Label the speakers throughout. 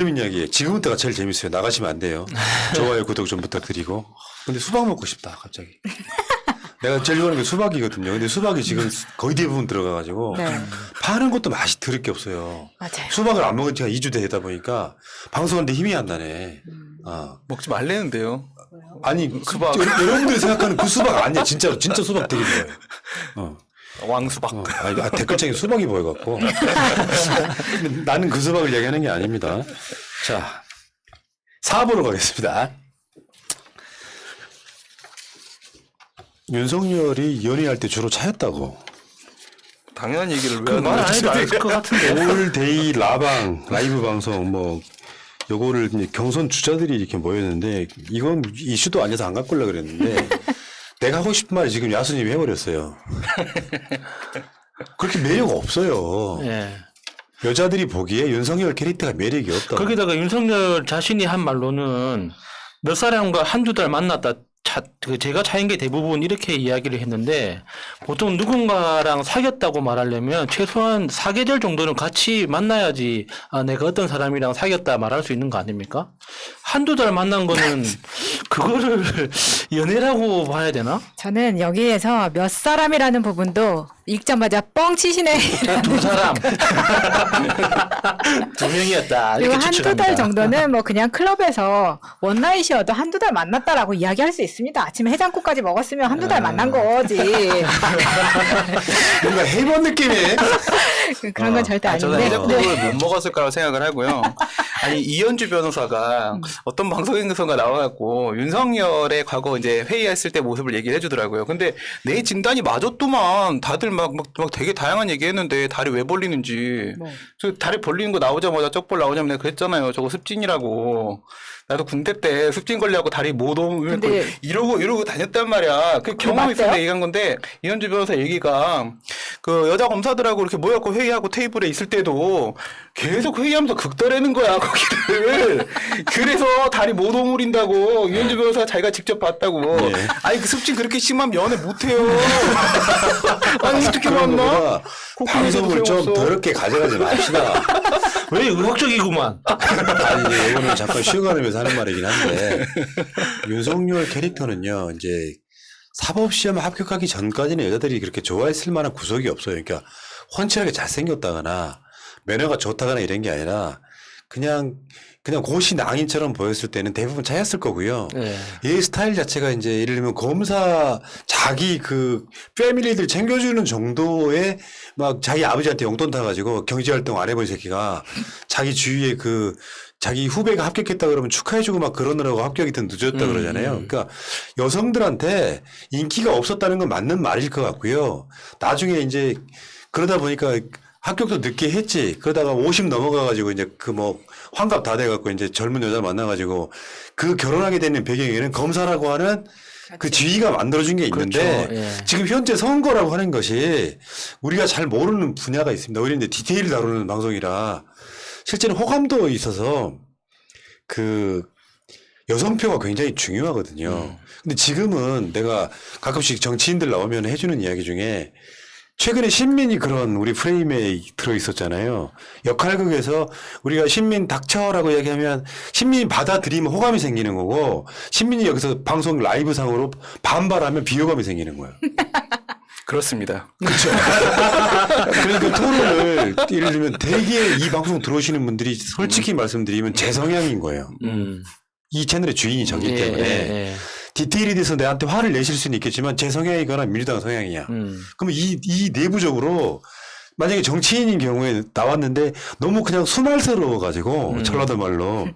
Speaker 1: 재밌는 이야기. 지금부터가 제일 재밌어요. 나가시면 안 돼요. 좋아요, 구독 좀 부탁드리고. 근데 수박 먹고 싶다, 갑자기. 내가 제일 좋아하는 게 수박이거든요. 근데 수박이 지금 거의 대부분 들어가가지고
Speaker 2: 네.
Speaker 1: 파는 것도 맛이 들을 게 없어요.
Speaker 2: 맞아요.
Speaker 1: 수박을 안 먹은 지가 2주 되다 보니까 방송하는데 힘이 안 나네.
Speaker 3: 먹지 말래는데요.
Speaker 1: 아니,
Speaker 3: 수박.
Speaker 1: 여러분들이 생각하는 그 수박 아니야. 진짜로. 진짜 수박 되게 좋아요.
Speaker 3: 왕수박.
Speaker 1: 아니, 댓글창에 수박이 보여갖고. 나는 그 수박을 얘기하는 게 아닙니다. 자, 4부로 가겠습니다. 윤석열이 연애할 때 주로 차였다고.
Speaker 3: 당연한 얘기를 왜
Speaker 2: 말 안 해도 알 것 같은데.
Speaker 1: 올데이 라이브 방송 요거를 이제 경선 주자들이 이렇게 모였는데 이건 이슈도 아니어서 안 갖고 오려고 그랬는데 내가 하고 싶은 말이 지금 야수님이 해버렸어요. 그렇게 매력 없어요.
Speaker 2: 예.
Speaker 1: 여자들이 보기에 윤석열 캐릭터가 매력이 없다.
Speaker 2: 거기다가 윤석열 자신이 한 말로는 몇 사람과 한두 달 만났다. 제가 차인 게 대부분 이렇게 이야기를 했는데 보통 누군가랑 사귀었다고 말하려면 최소한 4계절 정도는 같이 만나야지 내가 어떤 사람이랑 사귀었다 말할 수 있는 거 아닙니까? 한두 달 만난 거는 그거를 연애라고 봐야 되나?
Speaker 4: 저는 여기에서 몇 사람이라는 부분도 읽자마자 뻥 치시네.
Speaker 2: 두 사람. 두 명이었다.
Speaker 4: 그리고
Speaker 2: 이렇게
Speaker 4: 한두
Speaker 2: 추측합니다.
Speaker 4: 달 정도는 뭐 그냥 클럽에서 원나잇이어도 한두 달 만났다라고 이야기할 수 있습니다. 아침에 해장국까지 먹었으면 한두 달 만난 거지.
Speaker 1: 뭔가 해본 느낌이네.
Speaker 4: 그런 건 절대
Speaker 3: 저는
Speaker 4: 아닌데.
Speaker 3: 해장국을 못 먹었을 거라고 생각을 하고요. 아니, 이현주 변호사가 어떤 방송에선가 나와갖고 윤석열의 과거 이제 회의했을 때 모습을 얘기를 해주더라고요. 근데 내 진단이 맞았더만 다들 막 되게 다양한 얘기 했는데 다리 왜 벌리는지. 저 다리 벌리는 거 나오자마자 쪽볼 나오자마자 내가 그랬잖아요. 저거 습진이라고. 나도 군대 때 습진 걸려갖고 다리 못 오면
Speaker 4: 근데
Speaker 3: 이러고 다녔단 말이야. 그 경험이 있어서 얘기한 건데 이현주 변호사 얘기가 그 여자 검사들하고 이렇게 모여갖고 회의하고 테이블에 있을 때도 계속 회의하면서 극달하는 거야, 거기를. 그래서 다리 못 오므린다고 이현주 변호사가 자기가 직접 봤다고.
Speaker 1: 네.
Speaker 3: 아니, 그 습진 그렇게 심하면 연애 못해요. 아니, 어떻게
Speaker 1: 그런
Speaker 3: 만나?
Speaker 1: 거보다 방송을 좀 더럽게 가져가지 맙시다.
Speaker 2: 왜 의학적이구만.
Speaker 1: 아니, 이거는 잠깐 쉬어가는 면서 하는 말이긴 한데, 윤석열 캐릭터는요, 이제, 사법시험 합격하기 전까지는 여자들이 그렇게 좋아했을 만한 구석이 없어요. 그러니까, 훤칠하게 잘생겼다거나, 매너가 좋다거나 이런 게 아니라, 그냥 고시 낭인처럼 보였을 때는 대부분 차였을 거고요.
Speaker 2: 네.
Speaker 1: 얘 스타일 자체가 이제 예를 들면 검사 자기 그 패밀리들 챙겨주는 정도의 막 자기 아버지한테 용돈 타가지고 경제활동 안 해본 새끼가 자기 주위에 그 자기 후배가 합격했다 그러면 축하해주고 막 그러느라고 합격이 더 늦었다 그러잖아요. 그러니까 여성들한테 인기가 없었다는 건 맞는 말일 것 같고요. 나중에 이제 그러다 보니까 합격도 늦게 했지. 그러다가 50 넘어가가지고 이제 그 뭐 환갑 다 돼갖고 이제 젊은 여자 만나가지고 그 결혼하게 되는 배경에는 검사라고 하는 그 지위가 만들어준 게 있는데
Speaker 2: 그렇죠. 예.
Speaker 1: 지금 현재 선거라고 하는 것이 우리가 잘 모르는 분야가 있습니다. 우리는 이제 디테일을 다루는 방송이라 실제로 호감도 있어서 그 여성표가 굉장히 중요하거든요. 근데 지금은 내가 가끔씩 정치인들 나오면 해주는 이야기 중에 최근에 신민이 그런 우리 프레임에 들어 있었잖아요. 역할극에서 우리가 신민 닥쳐라고 얘기하면 신민이 받아들이면 호감이 생기는 거고 신민이 여기서 방송 라이브상으로 반발하면 비호감이 생기는 거예요.
Speaker 3: 그렇습니다.
Speaker 1: 그렇죠. 그러니까 토론을 예를 들면 되게 이 방송 들어오시는 분들이 솔직히 말씀드리면 제 성향인 거예요. 이 채널의 주인이 저기 때문에.
Speaker 2: 예.
Speaker 1: 디테일에 대해서 내한테 화를 내실 수는 있겠지만 제 성향이거나 민주당 성향이야. 그러면 이 내부적으로 만약에 정치인인 경우에 나왔는데 너무 그냥 수말스러워가지고 전라도 말로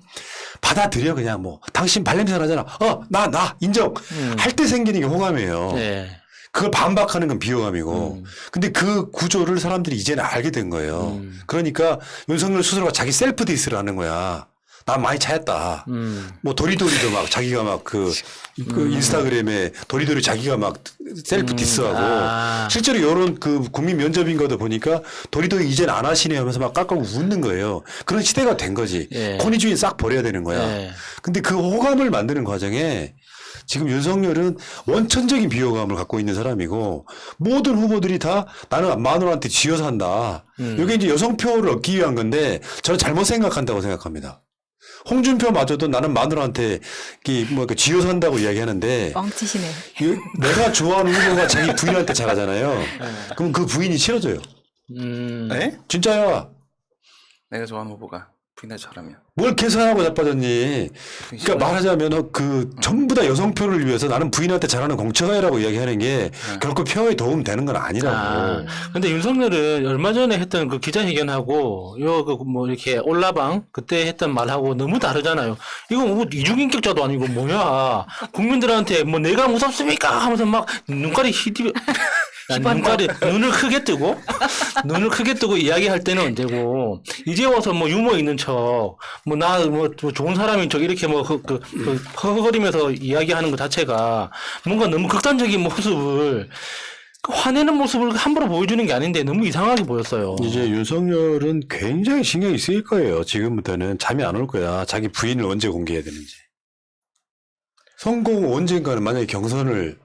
Speaker 1: 받아들여 그냥 뭐 당신 발냄새 나잖아. 나 인정. 할 때 생기는 게 호감이에요.
Speaker 2: 예.
Speaker 1: 그걸 반박하는 건 비호감이고. 근데 그 구조를 사람들이 이제는 알게 된 거예요. 그러니까 윤석열 스스로가 자기 셀프 디스를 하는 거야. 나 많이 차였다. 뭐 도리도리도 막 자기가 막 그 인스타그램에 도리도리 자기가 막 셀프 디스하고 실제로 이런 그 국민 면접인가도 보니까 도리도리 이젠 안 하시네 하면서 막 깎아고 웃는 거예요. 그런 시대가 된 거지.
Speaker 2: 예.
Speaker 1: 권위주의 싹 버려야 되는 거야.
Speaker 2: 예.
Speaker 1: 근데 그 호감을 만드는 과정에 지금 윤석열은 원천적인 비호감을 갖고 있는 사람이고 모든 후보들이 다 나는 마누라한테 쥐어서 한다. 이게 이제 여성표를 얻기 위한 건데 저는 잘못 생각한다고 생각합니다. 홍준표마저도 나는 마누라한테 그 쥐어 산다고 이야기하는데
Speaker 4: 뻥치시네.
Speaker 1: 내가 좋아하는 후보가 자기 부인한테 잘하잖아요. 그럼 그 부인이 싫어져요.
Speaker 3: 네?
Speaker 1: 진짜야.
Speaker 3: 내가 좋아하는 후보가 부인한테 잘하면.
Speaker 1: 뭘 계산하고 자빠졌니? 그러니까 말하자면 전부 다 여성표를 위해서 나는 부인한테 잘하는 공처가야라고 이야기하는 게 결코 표에 도움 되는 건 아니라고.
Speaker 2: 근데 윤석열은 얼마 전에 했던 그 기자회견하고 뭐 이렇게 올라방 그때 했던 말하고 너무 다르잖아요. 이거 뭐 이중인격자도 아니고 뭐야. 국민들한테 뭐 내가 무섭습니까? 하면서 막 눈깔이 희디 눈을 크게 뜨고 이야기할 때는 언제고 이제 와서 뭐 유머 있는 척 뭐 나 뭐 좋은 사람인 척 이렇게 뭐 허허거리면서 이야기하는 것 자체가 뭔가 너무 극단적인 모습을 화내는 모습을 함부로 보여주는 게 아닌데 너무 이상하게 보였어요.
Speaker 1: 이제 윤석열은 굉장히 신경이 쓰일 거예요. 지금부터는 잠이 안 올 거야. 자기 부인을 언제 공개해야 되는지. 성공 언젠가는 만약에 경선을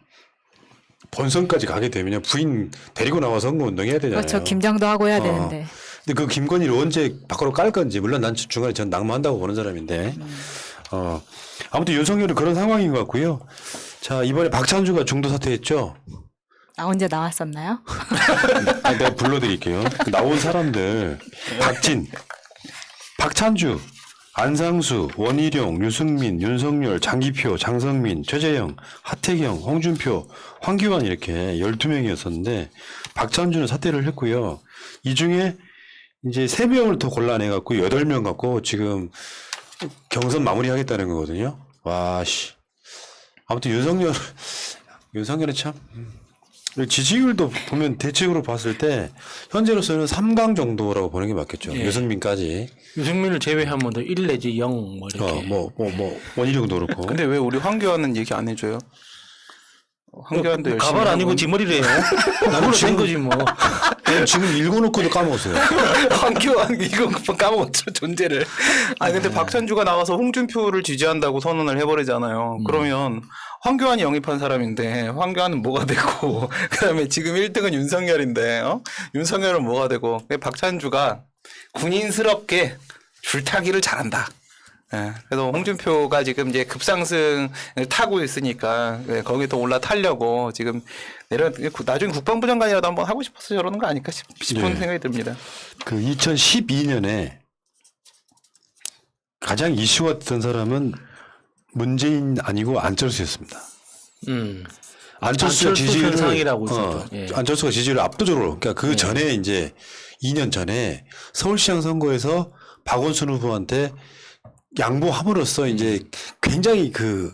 Speaker 1: 본선까지 가게 되면 부인 데리고 나와 선거운동 해야 되잖아요.
Speaker 4: 그렇죠. 김장도 하고 해야 되는데.
Speaker 1: 근데 그 김건희를 언제 밖으로 깔 건지 물론 난 중간에 전 낙마한다고 보는 사람인데 아무튼 윤석열은 그런 상황인 것 같고요. 자 이번에 박찬주가 중도 사퇴했죠.
Speaker 4: 언제 나왔었나요?
Speaker 1: 내가 불러드릴게요. 나온 사람들 박진, 박찬주, 안상수, 원희룡, 유승민, 윤석열, 장기표, 장성민, 최재형, 하태경, 홍준표, 황교안 이렇게 12명이었었는데 박찬주는 사퇴를 했고요. 이 중에 이제 3명을 더 골라내갖고 8명 갖고 지금 경선 마무리하겠다는 거거든요. 와, 씨. 아무튼 윤석열은 참 지지율도 보면 대체적으로 봤을 때 현재로서는 3강 정도라고 보는 게 맞겠죠.
Speaker 2: 예.
Speaker 1: 유승민까지.
Speaker 2: 유승민을 제외하면 1 내지 0 뭐 이렇게.
Speaker 1: 원희룡도 그렇고.
Speaker 3: 근데 왜 우리 황교안은 얘기 안 해줘요? 황교안도 열심히
Speaker 2: 가발 아니고
Speaker 3: 하고
Speaker 2: 지머리래요. 나는 된 거지 뭐.
Speaker 1: 지금 읽어놓고도 까먹었어요.
Speaker 3: 황교안 이거 까먹었죠 존재를. 아니 근데 박찬주가 나와서 홍준표를 지지한다고 선언을 해버리잖아요. 그러면 황교안이 영입한 사람인데 황교안은 뭐가 되고 그다음에 지금 1등은 윤석열인데 윤석열은 뭐가 되고 박찬주가 군인스럽게 줄타기를 잘한다. 예, 그래서 홍준표가 지금 이제 급상승을 타고 있으니까 거기에 더 올라타려고 지금 나중에 국방부 장관이라도 한번 하고 싶어서 저러는 거 아닐까 싶은
Speaker 1: 네.
Speaker 3: 생각이 듭니다.
Speaker 1: 그 2012년에 가장 이슈가 됐던 사람은 문재인 아니고 안철수였습니다. 안철수가 지지율을
Speaker 2: 현상이라고 있었죠. 예.
Speaker 1: 안철수가 지지율을 압도적으로 그러니까 그 전에 이제 2년 전에 서울시장 선거에서 박원순 후보한테 양보함으로써 이제 굉장히 그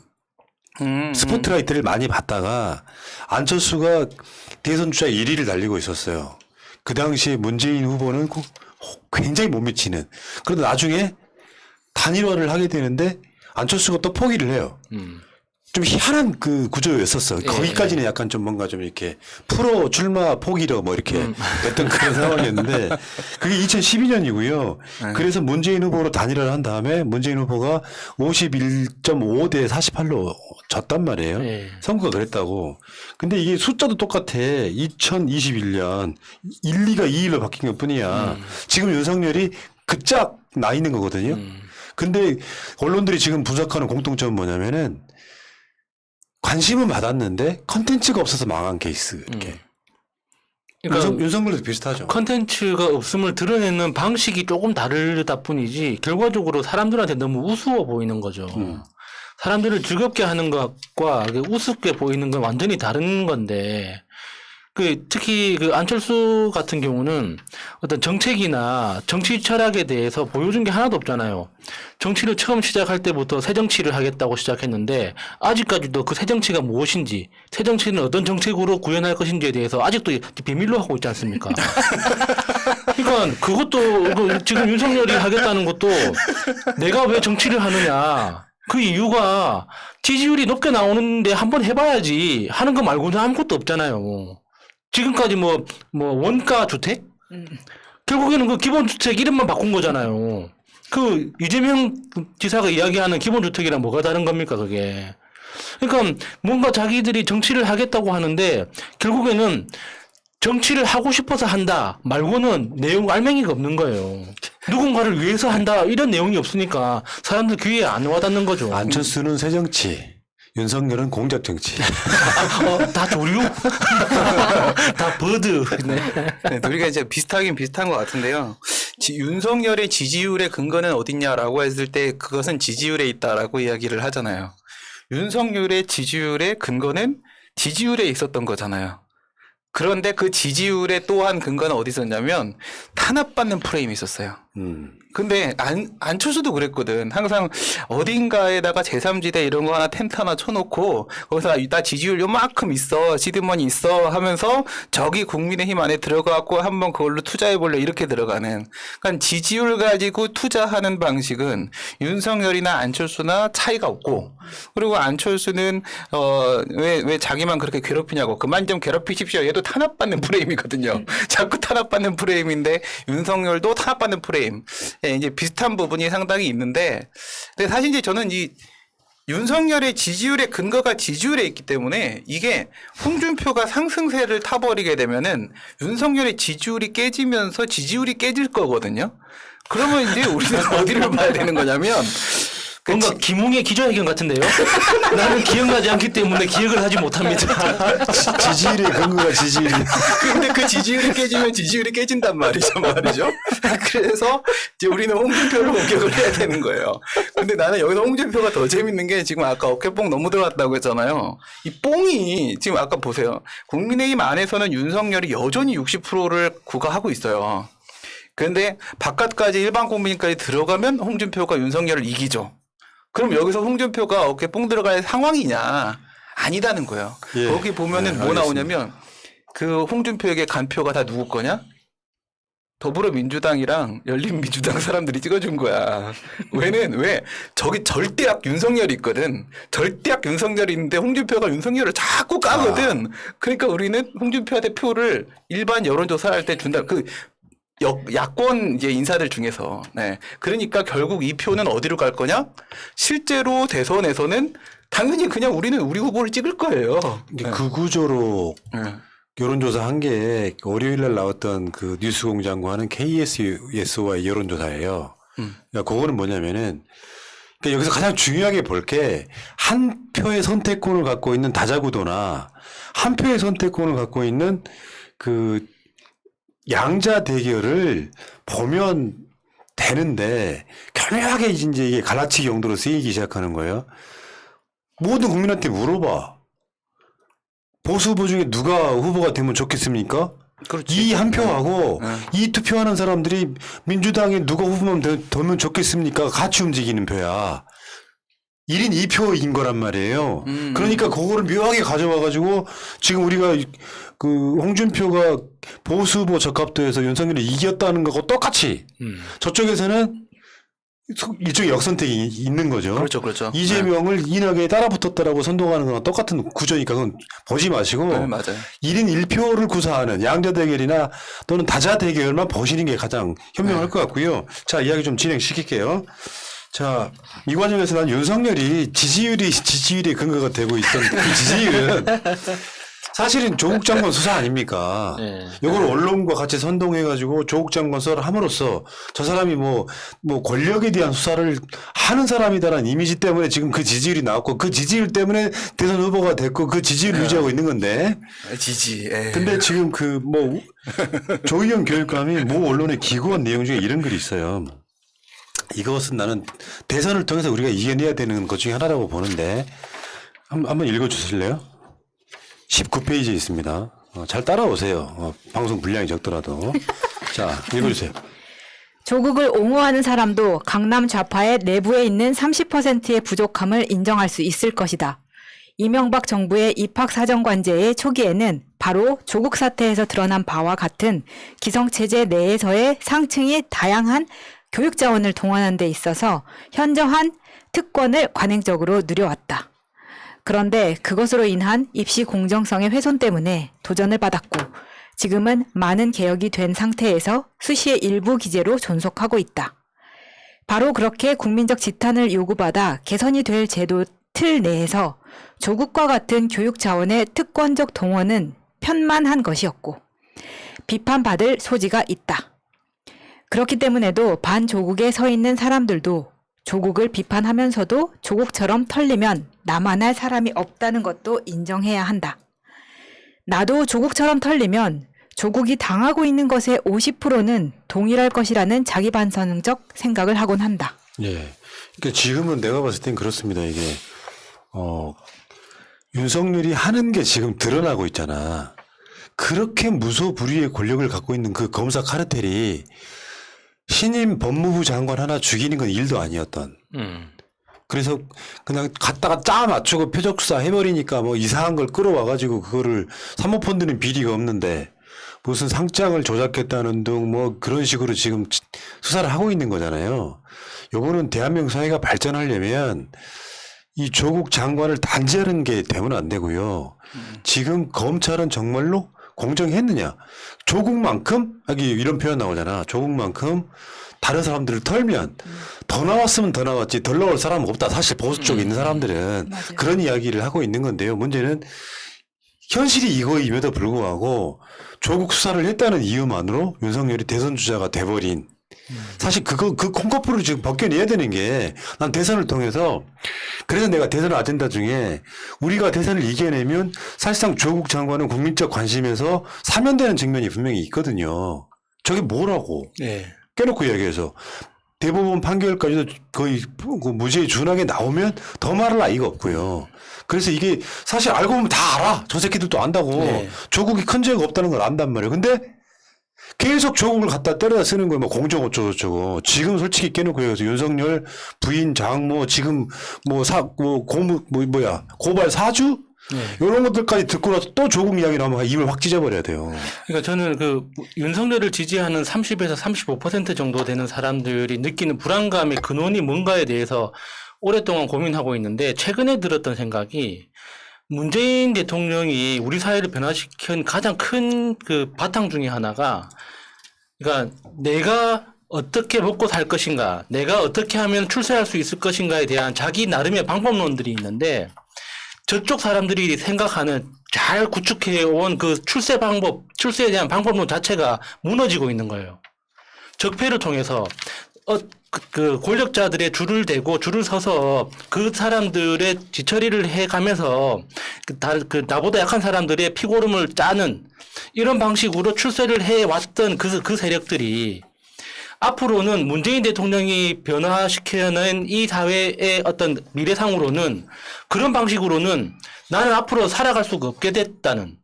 Speaker 1: 스포트라이트를 많이 받다가 안철수가 대선 주자 1위를 달리고 있었어요. 그 당시에 문재인 후보는 굉장히 못 미치는. 그런데 나중에 단일화를 하게 되는데 안철수가 또 포기를 해요. 좀 희한한 그 구조였었어.
Speaker 2: 예.
Speaker 1: 거기까지는 약간 좀 뭔가 좀 이렇게 프로 출마 포기로 뭐 이렇게 됐던 그런 상황이었는데 그게 2012년이고요. 그래서 문재인 후보로 단일화를 한 다음에 문재인 후보가 51.5대 48로 졌단 말이에요.
Speaker 2: 예.
Speaker 1: 선거가 그랬다고. 근데 이게 숫자도 똑같아. 2021년 1, 2가 2일로 바뀐 것 뿐이야. 지금 윤석열이 그짝 나 있는 거거든요. 근데 언론들이 지금 분석하는 공통점은 뭐냐면은 관심은 받았는데 컨텐츠가 없어서 망한 케이스 이렇게.
Speaker 2: 그러니까
Speaker 1: 윤석열도 비슷하죠.
Speaker 2: 컨텐츠가 없음을 드러내는 방식이 조금 다르다 뿐이지 결과적으로 사람들한테 너무 우스워 보이는 거죠. 사람들을 즐겁게 하는 것과 우습게 보이는 건 완전히 다른 건데 특히 안철수 같은 경우는 어떤 정책이나 정치 철학에 대해서 보여준 게 하나도 없잖아요. 정치를 처음 시작할 때부터 새 정치를 하겠다고 시작했는데 아직까지도 그 새 정치가 무엇인지, 새 정치는 어떤 정책으로 구현할 것인지에 대해서 아직도 비밀로 하고 있지 않습니까? 그러니까 그것도 지금 윤석열이 하겠다는 것도 내가 왜 정치를 하느냐. 그 이유가 지지율이 높게 나오는데 한번 해봐야지 하는 거 말고는 아무것도 없잖아요. 지금까지 뭐 원가 주택? 결국에는 그 기본주택 이름만 바꾼 거잖아요. 그 이재명 지사가 이야기하는 기본주택이랑 뭐가 다른 겁니까, 그게. 그러니까 뭔가 자기들이 정치를 하겠다고 하는데 결국에는 정치를 하고 싶어서 한다 말고는 내용 알맹이가 없는 거예요. 누군가를 위해서 한다 이런 내용이 없으니까 사람들 귀에 안 와닿는 거죠.
Speaker 1: 안철수는 새정치, 윤석열은 공작정치.
Speaker 2: 다 조류? 다 버드. 네.
Speaker 3: 네, 우리가 이제 비슷하긴 비슷한 것 같은데요. 윤석열의 지지율의 근거는 어딨냐라고 했을 때 그것은 지지율에 있다라고 이야기를 하잖아요. 윤석열의 지지율의 근거는 지지율에 있었던 거잖아요. 그런데 그 지지율의 또한 근거는 어디 있었냐면 탄압받는 프레임이 있었어요. 근데 안철수도 그랬거든. 항상 어딘가에다가 제3지대 이런 거 하나 텐트 하나 쳐놓고 거기서 나 지지율 요만큼 있어, 시드머니 있어 하면서 저기 국민의힘 안에 들어가고 한번 그걸로 투자해볼래 이렇게 들어가는. 그러니까 지지율 가지고 투자하는 방식은 윤석열이나 안철수나 차이가 없고, 그리고 안철수는 왜 자기만 그렇게 괴롭히냐고, 그만 좀 괴롭히십시오. 얘도 탄압받는 프레임이거든요. 자꾸 탄압받는 프레임인데 윤석열도 탄압받는 프레임. 예, 이제 비슷한 부분이 상당히 있는데, 근데 사실 이제 저는 이 윤석열의 지지율의 근거가 지지율에 있기 때문에 이게 홍준표가 상승세를 타버리게 되면은 윤석열의 지지율이 깨지면서 지지율이 깨질 거거든요. 그러면 이제 우리는 어디를 봐야 되는 거냐면
Speaker 2: 뭔가 김웅의 기자회견 같은데요? 나는 기억나지 않기 때문에 기억을 하지 못합니다.
Speaker 1: 지지율의 근거가 지지율이.
Speaker 3: 근데 그 지지율이 깨지면 지지율이 깨진단 말이죠. 그래서 이제 우리는 홍준표를 공격을 해야 되는 거예요. 근데 나는 여기서 홍준표가 더 재밌는 게 지금 아까 어깨뽕 너무 들어갔다고 했잖아요. 이 뽕이 지금 아까 보세요. 국민의힘 안에서는 윤석열이 여전히 60%를 구가하고 있어요. 그런데 바깥까지 일반 국민까지 들어가면 홍준표가 윤석열을 이기죠. 그럼 여기서 홍준표가 어깨 뽕 들어갈 상황이냐? 아니다는 거예요.
Speaker 1: 예.
Speaker 3: 거기 보면은 뭐 나오냐면 그 홍준표에게 간표가 다 누구 거냐? 더불어민주당이랑 열린민주당 사람들이 찍어준 거야. 왜? 저기 절대악 윤석열이 있거든. 절대악 윤석열이 있는데 홍준표가 윤석열을 자꾸 까거든. 그러니까 우리는 홍준표한테 표를 일반 여론조사할 때 준다. 야권 이제 인사들 중에서. 네. 그러니까 결국 이 표는 어디로 갈 거냐? 실제로 대선에서는 당연히 그냥 우리는 우리 후보를 찍을 거예요.
Speaker 1: 네. 그 구조로 여론조사 한 게 월요일 날 나왔던 그 뉴스공장과는 KSSO의 여론조사예요. 그러니까 그거는 뭐냐면은 그러니까 여기서 가장 중요하게 볼 게 한 표의 선택권을 갖고 있는 다자구도나 한 표의 선택권을 갖고 있는 그 양자 대결을 보면 되는데 교묘하게 이제 이게 갈라치기 용도로 쓰이기 시작하는 거예요. 모든 국민한테 물어봐. 보수 후보 중에 누가 후보가 되면 좋겠습니까?
Speaker 3: 그렇지.
Speaker 1: 이 한 표하고 이 투표하는 사람들이 민주당에 누가 후보만 되면 좋겠습니까? 같이 움직이는 표야. 1인 2표인 거란 말이에요. 그러니까 그거를 묘하게 가져와가지고 지금 우리가 그 홍준표가 보수 후보 적합도에서 윤석열이 이겼다는 거하고 똑같이 저쪽에서는 일종의 역선택이 있는 거죠.
Speaker 3: 그렇죠.
Speaker 1: 이재명을 이낙연에 따라붙었다라고 선동하는 거랑 똑같은 구조니까 그건 보지 마시고
Speaker 3: 네, 맞아요.
Speaker 1: 1인 1표를 구사하는 양자 대결이나 또는 다자 대결만 보시는 게 가장 현명할 것 같고요. 자, 이야기 좀 진행시킬게요. 자, 이 과정에서 난 윤석열이 지지율의 근거가 되고 있던 그 지지율은 사실은 조국 장관 수사 아닙니까?
Speaker 2: 네.
Speaker 1: 이걸 언론과 같이 선동해가지고 조국 장관 수사를 함으로써 저 사람이 뭐 권력에 대한 수사를 하는 사람이다라는 이미지 때문에 지금 그 지지율이 나왔고 그 지지율 때문에 대선 후보가 됐고 그 지지율을 유지하고 있는 건데. 근데 지금 조희영 교육감이 모 언론에 기고한 내용 중에 이런 글이 있어요. 이것은 나는 대선을 통해서 우리가 이겨내야 되는 것 중에 하나라고 보는데 한번 읽어주실래요? 19페이지에 있습니다. 잘 따라오세요. 방송 분량이 적더라도. 자, 읽어주세요.
Speaker 4: 조국을 옹호하는 사람도 강남 좌파의 내부에 있는 30%의 부족함을 인정할 수 있을 것이다. 이명박 정부의 입학사정관제의 초기에는 바로 조국 사태에서 드러난 바와 같은 기성체제 내에서의 상층이 다양한 교육 자원을 동원하는 데 있어서 현저한 특권을 관행적으로 누려왔다. 그런데 그것으로 인한 입시 공정성의 훼손 때문에 도전을 받았고 지금은 많은 개혁이 된 상태에서 수시의 일부 기재로 존속하고 있다. 바로 그렇게 국민적 지탄을 요구받아 개선이 될 제도 틀 내에서 조국과 같은 교육 자원의 특권적 동원은 편만한 것이었고 비판받을 소지가 있다. 그렇기 때문에도 반조국에 서 있는 사람들도 조국을 비판하면서도 조국처럼 털리면 남아날 사람이 없다는 것도 인정해야 한다. 나도 조국처럼 털리면 조국이 당하고 있는 것의 50%는 동일할 것이라는 자기 반성적 생각을 하곤 한다.
Speaker 1: 예. 그러니까 지금은 내가 봤을 땐 그렇습니다. 이게 윤석열이 하는 게 지금 드러나고 있잖아. 그렇게 무소불위의 권력을 갖고 있는 그 검사 카르텔이 신임 법무부 장관 하나 죽이는 건 일도 아니었던. 그래서 그냥 갖다가 짜 맞추고 표적 수사 해버리니까 뭐 이상한 걸 끌어와가지고 그거를 사모펀드는 비리가 없는데 무슨 상장을 조작했다는 등 뭐 그런 식으로 지금 수사를 하고 있는 거잖아요. 요거는 대한민국 사회가 발전하려면 이 조국 장관을 단죄하는 게 되면 안 되고요. 지금 검찰은 정말로 공정했느냐. 조국만큼, 이런 표현 나오잖아. 조국만큼 다른 사람들을 털면 더 나왔으면 더 나왔지 덜 나올 사람은 없다. 사실 보수 쪽에 있는 사람들은
Speaker 4: 맞아요.
Speaker 1: 그런 이야기를 하고 있는 건데요. 문제는 현실이 이거임에도 불구하고 조국 수사를 했다는 이유만으로 윤석열이 대선 주자가 돼버린 사실 그 콩커프를 지금 벗겨내야 되는 게 난 대선을 통해서 그래서 내가 대선 아젠다 중에 우리가 대선을 이겨내면 사실상 조국 장관은 국민적 관심에서 사면되는 측면이 분명히 있거든요. 저게 뭐라고
Speaker 2: 예.
Speaker 1: 깨놓고 이야기해서 대법원 판결까지도 거의 그 무죄에 준하게 나오면 더 말할 나위가 없고요. 그래서 이게 사실 알고 보면 다 알아. 저 새끼들도 안다고.
Speaker 2: 네.
Speaker 1: 조국이 큰 죄가 없다는 걸 안단 말이에요. 근데 계속 조국을 갖다 때려다 쓰는 거예요. 뭐 공정 어쩌고저쩌고. 지금 솔직히 깨놓고 여기서 윤석열 부인 장모 지금 고발 사주?
Speaker 2: 네.
Speaker 1: 이런 것들까지 듣고 나서 또 조국 이야기 나오면 입을 확 찢어버려야 돼요.
Speaker 2: 그러니까 저는 그 윤석열을 지지하는 30에서 35% 정도 되는 사람들이 느끼는 불안감의 근원이 뭔가에 대해서 오랫동안 고민하고 있는데 최근에 들었던 생각이 문재인 대통령이 우리 사회를 변화시킨 가장 큰 그 바탕 중에 하나가 그러니까 내가 어떻게 먹고 살 것인가, 내가 어떻게 하면 출세할 수 있을 것인가에 대한 자기 나름의 방법론들이 있는데 저쪽 사람들이 생각하는 잘 구축해온 그 출세 방법, 출세에 대한 방법론 자체가 무너지고 있는 거예요. 적폐를 통해서 그 권력자들의 줄을 대고 줄을 서서 그 사람들의 뒤처리를 해가면서 나보다 약한 사람들의 피고름을 짜는 이런 방식으로 출세를 해왔던 그 세력들이 앞으로는 문재인 대통령이 변화시켜낸 이 사회의 어떤 미래상으로는 그런 방식으로는 나는 앞으로 살아갈 수가 없게 됐다는.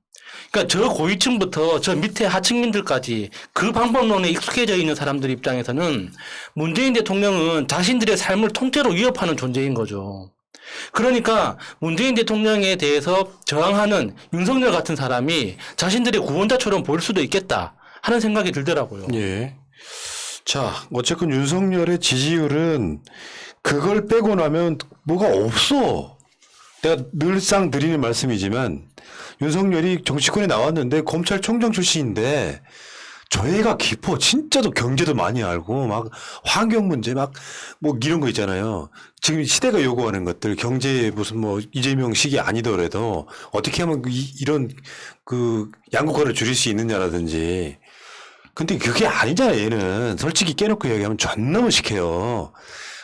Speaker 2: 그러니까 저 고위층부터 저 밑에 하층민들까지 그 방법론에 익숙해져 있는 사람들 입장에서는 문재인 대통령은 자신들의 삶을 통째로 위협하는 존재인 거죠. 그러니까 문재인 대통령에 대해서 저항하는 윤석열 같은 사람이 자신들의 구원자처럼 보일 수도 있겠다 하는 생각이 들더라고요.
Speaker 1: 예. 자, 어쨌건 윤석열의 지지율은 그걸 빼고 나면 뭐가 없어. 내가 늘상 드리는 말씀이지만 윤석열이 정치권에 나왔는데 검찰총장 출신인데 저희가 깊어. 진짜도 경제도 많이 알고 막 환경 문제 막 뭐 이런 거 있잖아요. 지금 시대가 요구하는 것들 경제에 무슨 뭐 이재명식이 아니더라도 어떻게 하면 이런 그 양극화를 줄일 수 있느냐라든지 근데 그게 아니잖아, 얘는. 솔직히 깨놓고 얘기하면 존나 무식해요.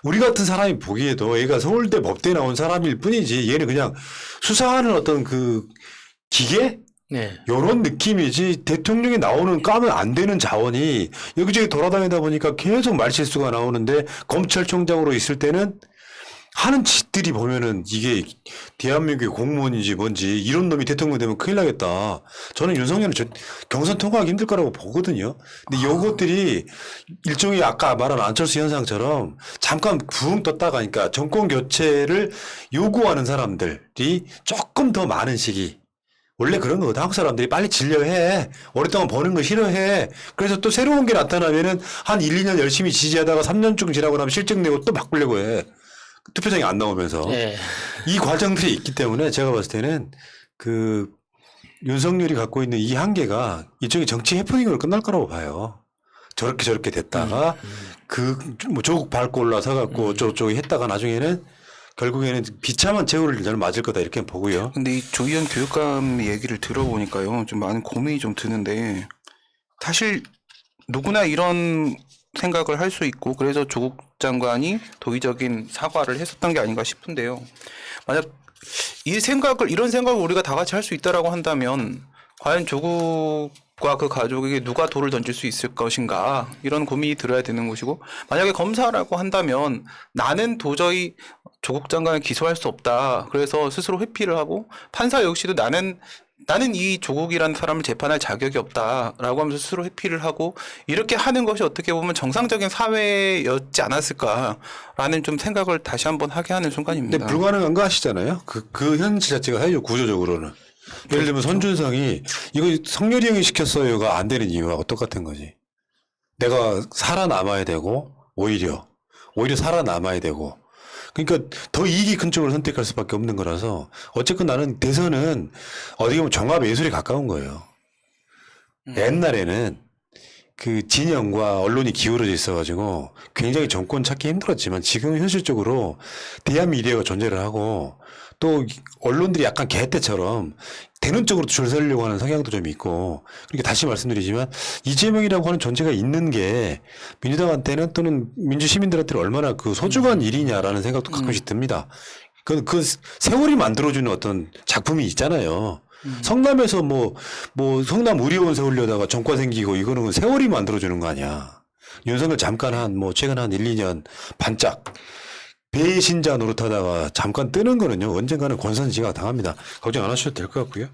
Speaker 1: 우리 같은 사람이 보기에도 얘가 서울대 법대에 나온 사람일 뿐이지 얘는 그냥 수사하는 어떤 그 기계?
Speaker 2: 네.
Speaker 1: 요런 느낌이지 대통령이 나오는 까면 안 되는 자원이 여기저기 돌아다니다 보니까 계속 말실수가 나오는데 검찰총장으로 있을 때는 하는 짓들이 보면은 이게 대한민국의 공무원인지 뭔지 이런 놈이 대통령 되면 큰일 나겠다. 저는 윤석열은 경선 통과하기 힘들 거라고 보거든요. 근데 요것들이 일종의 아까 말한 안철수 현상처럼 잠깐 부흥 떴다가 그러니까 정권 교체를 요구하는 사람들이 조금 더 많은 시기. 원래 그런 거거든. 한국 사람들이 빨리 질려해. 오랫동안 버는 거 싫어해. 그래서 또 새로운 게 나타나면은 한 1, 2년 열심히 지지하다가 3년쯤 지나고 나면 실적 내고 또 바꾸려고 해. 투표장이 안 나오면서.
Speaker 2: 네.
Speaker 1: 이 과정들이 있기 때문에 제가 봤을 때는 그 윤석열이 갖고 있는 이 한계가 일종의 정치 해프닝으로 끝날 거라고 봐요. 저렇게 됐다가 뭐 조국 밟고 올라서 갖고 어쩌고저쩌고 했다가 나중에는 결국에는 비참한 최후를 저는 맞을 거다 이렇게 보고요.
Speaker 3: 근데 이 조희연 교육감 얘기를 들어보니까요, 좀 많은 고민이 좀 드는데, 사실 누구나 이런 생각을 할 수 있고 그래서 조국 장관이 도의적인 사과를 했었던 게 아닌가 싶은데요. 만약 이런 생각을 우리가 다 같이 할 수 있다라고 한다면 과연 조국과 그 가족에게 누가 돌을 던질 수 있을 것인가 이런 고민이 들어야 되는 것이고 만약에 검사라고 한다면 나는 도저히 조국 장관을 기소할 수 없다. 그래서 스스로 회피를 하고 판사 역시도 나는 이 조국이라는 사람을 재판할 자격이 없다라고 하면서 스스로 회피를 하고 이렇게 하는 것이 어떻게 보면 정상적인 사회였지 않았을까라는 좀 생각을 다시 한번 하게 하는 순간입니다.
Speaker 1: 근데 불가능한 거 아시잖아요. 그 현실 자체가 사회적 구조적으로는. 예를 들면 손준성이 이거 성렬이 형이 시켰어요가 안 되는 이유하고 똑같은 거지. 내가 살아남아야 되고 오히려 살아남아야 되고 그러니까 더 이익이 큰 쪽을 선택할 수밖에 없는 거라서 어쨌건 나는 대선은 어떻게 보면 종합 예술에 가까운 거예요. 옛날에는 그 진영과 언론이 기울어져 있어가지고 굉장히 정권 찾기 힘들었지만 지금은 현실적으로 대한미디어가 존재를 하고 또 언론들이 약간 개떼처럼 되는 쪽으로 줄 서려고 하는 성향도 좀 있고 그러니까 다시 말씀드리지만 이재명이라고 하는 존재가 있는 게 민주당한테는 또는 민주 시민들한테는 얼마나 그 소중한 일이냐라는 생각도 가끔씩 듭니다. 그 세월이 만들어주는 어떤 작품이 있잖아요. 성남에서 뭐 성남 의료원 세우려다가 정과 생기고 이거는 세월이 만들어주는 거 아니야. 윤석열 잠깐 최근 한 1, 2년 반짝 배신자 노릇하다가 잠깐 뜨는 거는요 언젠가는 권선징악 당합니다. 걱정 안 하셔도 될 것 같고요.